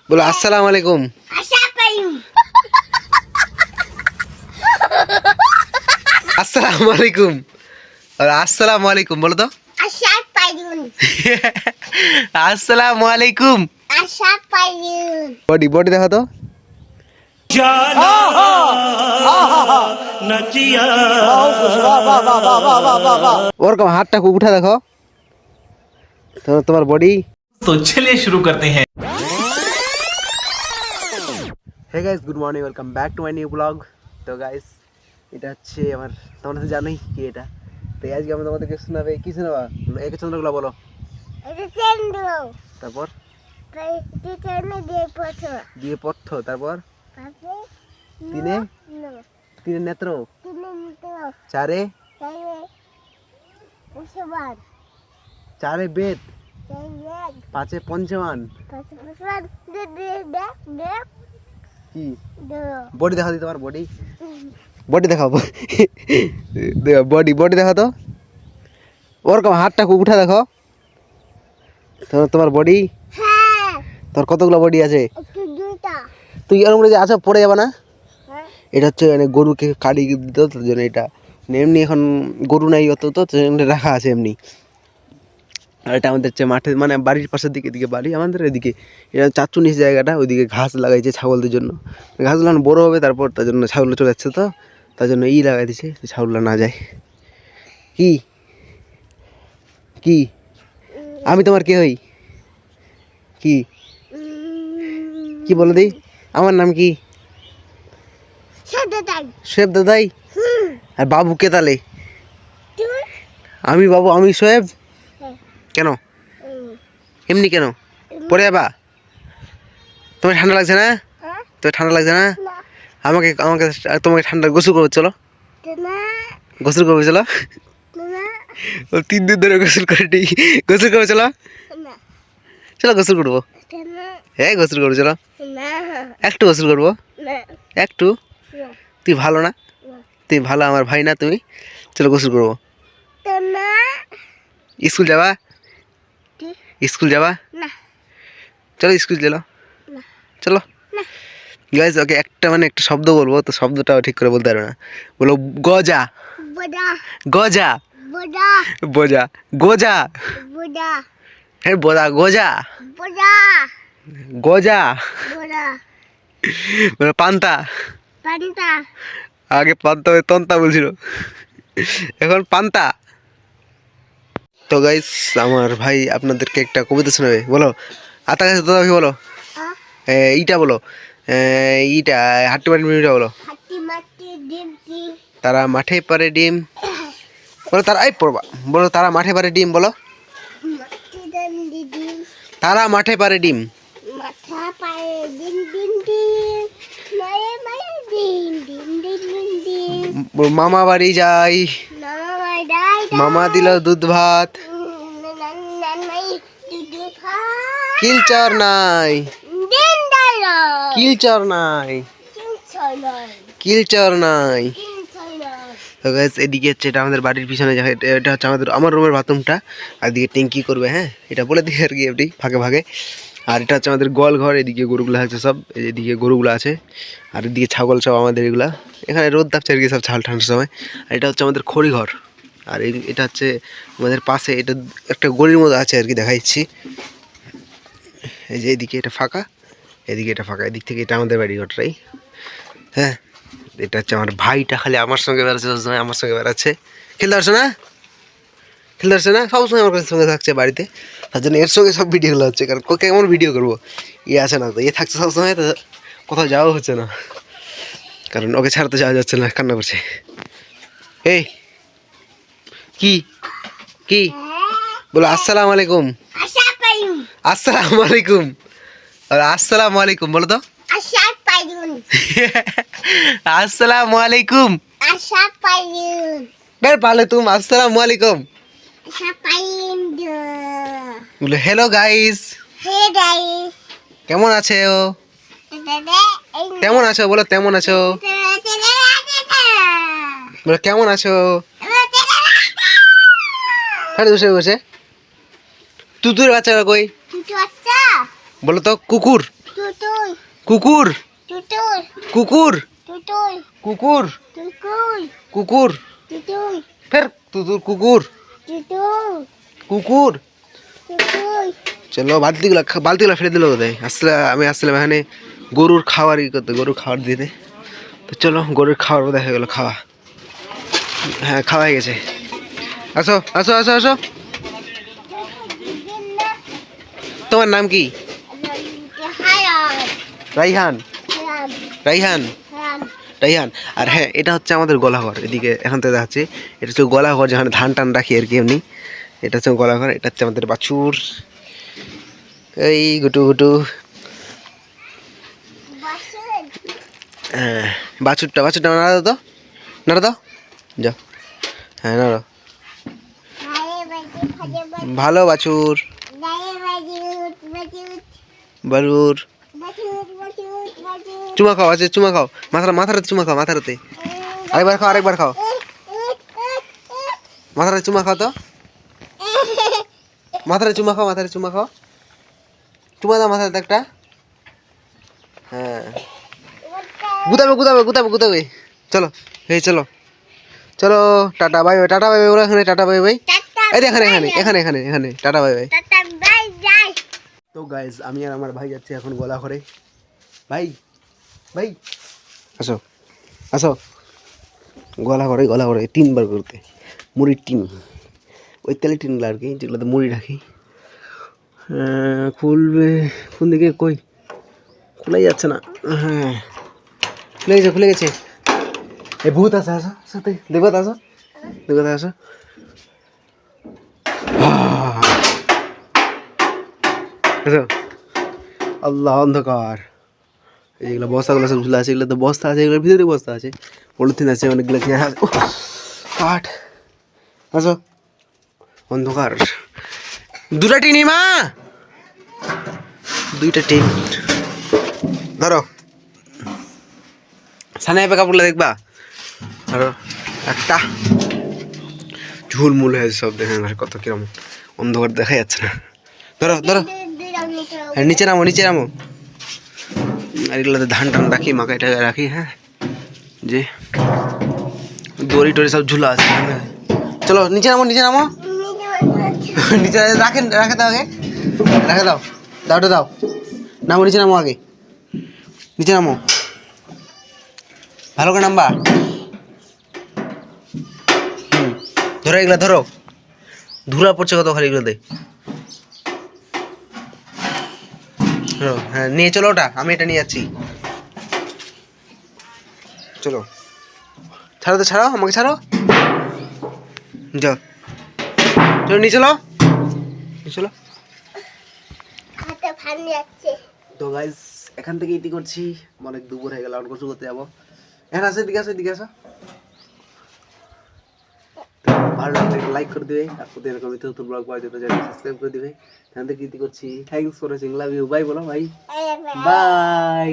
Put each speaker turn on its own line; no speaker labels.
बोलो अस्सलाम वालेकुम। अस्सलाम वालेकुम और अस्सलाम वालेकुम बोलो तो। अस्सलाम वालेकुम। बॉडी बॉडी देखो तो। और कम हाथ को उठा देखो तो तुम्हारा बॉडी।
तो चलिए शुरू करते हैं।
Hey guys good morning welcome back to my new vlog. তো গাইস এটা হচ্ছে আমার তোমরা তো জানোই কি এটা। তো আজকে আমি তোমাদেরকে শোনাবে কি শোনাবা একে চন্দ্রগুলো বলো।
এটা চন্দ্র
তারপর
এটা চন্দ্র
দিয়ে পথ তারপর
পাশে
তিনে তিনে নেত্র
তিনে তো
চারে
চারে উসবান
চারে বেদ
চারে
পাঁচে পঞ্চমান
পাশে উসবান দে দে দে দে
কি
দে
বডি দেখা দি তোমার বডি বডি দেখাও দেখো বডি বডি দেখো তো ওরকম হাতটা উঠা দেখো তো তোমার বডি
হ্যাঁ
তোর কতগুলো বডি আছে
একটু দুইটা
তুই এরকম করে যে আছো পড়ে যাবে না।
হ্যাঁ
এটা হচ্ছে মানে গরুকে কাটি দিত তার জন্য এটা এমনি এখন গরু নাই অত তো রাখা আছে এমনি। আর এটা আমাদের হচ্ছে মাঠে মানে বাড়ির পাশের দিকে এদিকে বাড়ি আমাদের এদিকে এটা চাচু নিচ জায়গাটা ওইদিকে ঘাস লাগাইছে ছাগলদের জন্য। ঘাসগুলো বড়ো হবে তারপর তার জন্য ছাগল চলে যাচ্ছে তো তার জন্য লাগাই দিছে ছাগলগুলো না যায়। কি কি আমি তোমার কে হই কি কি বলে দিই আমার নাম কি
সাদা তাই
শোয়েব দাদাই আর বাবু কে তালে
তুই
আমি বাবু আমি শোয়েব
হ্যাঁ
কেন এমনি কেন পড়ে যাবা তোমার ঠান্ডা লাগছে না
হ্যাঁ
তোর ঠান্ডা লাগছে না
না
আমাকে আমাকে তোমাকে ঠান্ডা গোসল করবে চলো
না
গোসল করবে চলো
না
ও 3 দিন ধরে গোসল করে গোসল করবে চলো
না
চলো গোসল করবো
না
হ্যাঁ গোসল করবো চলো
না
একটু গোসল করবো
না
একটু তুই ভালো না তুই ভালো আমার ভাই না তুমি চলো গোসল করবো
না
স্কুল যাবা
কি
স্কুল যাবা
না
চলো স্কুল চলো
না
চলো
না
গাইস ওকে একটা মানে একটা শব্দ বলবো তো শব্দটাও ঠিক করে বলতে পারবে না বলো গজা
বড়া
গজা
বড়া
বোজা গোজা
বড়া
হ্যাঁ বোজা গোজা
বড়া
গোজা
বড়া
মানে পান্তা
পান্তা
আগে পান্তা তন্তা বলছিল এখন পান্তা। তো গাইস আমার ভাই আপনাদেরকে একটা কবিতা শোনাবে বলো আতা গাছ দাদা বলো এইটা বলো এইটা হাট্টি মাটি মিটা বলো
হাতি মাটি ডিম ডিম
তারা মাঠে পারে ডিম বলো তারা এই পড়বা বলো তারা মাঠে পারে ডিম বলো
মাটি ডান ডিম
তারা মাঠে পারে ডিম
মাথা পায়ে ডিম ডিম ডিম মায়ে মায়ে ডিম ডিম ডিম ডিম ডিম
মামা বাড়ি যাই
নামা ডাই
মামা দিল দুধ ভাত
নাই দুধ খা
কিলচর নাই
ডিম ডালো
কিলচর নাই
কিনছলাই
কিলচর নাই।
কিনছলাই
তো গাইস এদিকে হচ্ছে এটা আমাদের বাড়ির পিছনে এটা হচ্ছে আমার রুমের বাথরুমটা আর এদিকে ট্যাঙ্কি করবে হ্যাঁ এটা বলে দিই আর কি এমনি ভাগে ভাগে। আর এটা হচ্ছে আমাদের গোয়াল ঘর এদিকে গরুগুলো আছে সব এদিকে গরুগুলো আছে আর এদিকে ছাগল সব আমাদের এগুলা এখানে রোদ দাপছে আর কি সব ছাল ঠান্ডার সময়। আর এটা হচ্ছে আমাদের খড়ি ঘর আর এটা হচ্ছে আমাদের পাশে এটা একটা গলির মতো আছে আর কি দেখাচ্ছি এই যে এদিকে এটা ফাঁকা এদিকে এটা ফাঁকা এদিক থেকে এটা আমাদের বাড়ি ঘরটাই হ্যাঁ। এটা হচ্ছে আমার ভাইটা খালি আমার সঙ্গে বেড়াচ্ছে সবসময় আমার সঙ্গে বেড়াচ্ছে খেলতে পারছে না খেলতে পারছে না সবসময় আমার সঙ্গে থাকছে বাড়িতে তার জন্য এর সঙ্গে সব ভিডিওগুলো হচ্ছে কারণ কেমন ভিডিও করবো ইয়ে আসে না তো ইয়ে থাকছে সবসময় তো কোথাও যাওয়া হচ্ছে না কারণ ওকে ছাড়তে যাওয়া যাচ্ছে না কান্না করছে। এই কি কি বলো আসসালামু আলাইকুম
আশা পাইম
আসসালামু আলাইকুম আর আসসালামু আলাইকুম বলো তো
আশা পাইম
আসসালামু আলাইকুম
আশা পাইম
বের পালে তুম আসসালামু আলাইকুম
আশা পাইম
বলো হ্যালো গাইস
হে গাইস
কেমন আছে ও কেমন আছো বলো কেমন আছো বলো কেমন আছো হ্যাঁ বসে বসে তুতুর বাচ্চারা কই
তুই আচ্ছা
বলো তো কুকুর
তুই তো
কুকুর
tutul,
কুকুর
tutul,
কুকুর
tutul,
কুকুর
tutul,
ফের তুতুর কুকুর
tutul,
কুকুর
tutul.
চলো বালতিগুলো ফেলে দিল কোথায় আমি আসছিলাম এখানে গরুর খাবার করতে গরুর খাবার দিতে। তো চলো গরুর খাবার বোধ হয়ে গেলো খাওয়া। হ্যাঁ খাওয়া হয়ে গেছে। আসো আসো আসো আসো। তোমার নাম কি? রাইহান রাইহান রাইহান। আর হ্যাঁ এটা হচ্ছে আমাদের গোলাঘর, এদিকে এখান থেকে দেখাচ্ছি। এটা হচ্ছে গোলাঘর যেখানে ধান টান রাখি আর কি এমনি। এটা হচ্ছে গোলাঘর, এটা হচ্ছে আমাদের বাছুর, এই গুটু গুটু। হ্যাঁ বাছুরটা নাড়া দাও, নাড়া দাও, যাও। হ্যাঁ নাড়ো, ভালো বাছুর বারুর। চুমা খাও, আছে চুমা খাও, মাথারাতে চুমা খাও, মাথারাতে আরেকবার খাও, মাথারাতে চুমা খাও তো, মাথায় চুমা খাও, চুমা দাও মাথাতে একটা। হ্যাঁ গুতাবে। চলো এই চলো চলো, tata bye bye, tata bye bye, এখানে টাটা বাই বাই, এই এখানে টাটা বাই বাই। তো গাইজ আমি আর আমার ভাই যাচ্ছি এখন গোলাঘরে। ভাই আসো গোলাঘরে 3 বার করতে মুড়ির টিন, ওই তেলের টিনগুলো আর কি যেগুলোতে মুড়ি রাখি। খুলবে কোন দিকে, কই খোলাই যাচ্ছে না। হ্যাঁ খুলে গেছে। এই ভূত আছে, আসো সাথে দেবতা আসো। আল্লাহ অন্ধকার। এইগুলো বস্তাগুলো সব ঝুলা আছে, এগুলো তো বস্তা আছে, এগুলোর ভিতরে বস্তা আছে, পলিথিন আছে অনেকগুলো, কি আছে কাঠ। আসো অন্ধকার। 2টা টিন মা, 2টা টিন ধরো, সানাই কাপড়গুলো দেখবা, ধরো একটা। ঝুলমুল হয়েছে সব, দেখে কত কিরম অন্ধকার দেখা যাচ্ছে না। ধরো হ্যাঁ নিচে নামো। আর এগুলোতে ধান টান রাখি, মাকাই টাকায় রাখি। হ্যাঁ যে দড়ি টড়ি সব ঝুলা আছে। চলো নিচে নামো নিচে রাখে দাও আগে, দাও নামো, নিচে নামো আগে, নিচে নামো, ভালো করে নামবা। ধরো এগুলা ধরো, ধুলা পড়ছে কত খালি এগুলোতে। হ্যাঁ নিয়ে চলো ওটা, আমি এটা নিয়ে যাচ্ছি। চলো ছাড়ো আমাকে ছাড়ো, যাও চলো নিয়ে চলো। তো গাইস এখান থেকে ইতি করছি, অনেক দুপুর হয়ে গেল, আর গোসল করতে যাবো। এখন আসো এদিকে আসো। ভালো লাগলে লাইক করে দিবে, আর প্রতি এরকম নতুন ব্লগ পাওয়ার জন্য চ্যানেল সাবস্ক্রাইব করে দিবে। এখান থেকে ইতি করছি, thanks for watching, love you, bye বলো ভাই, বাই।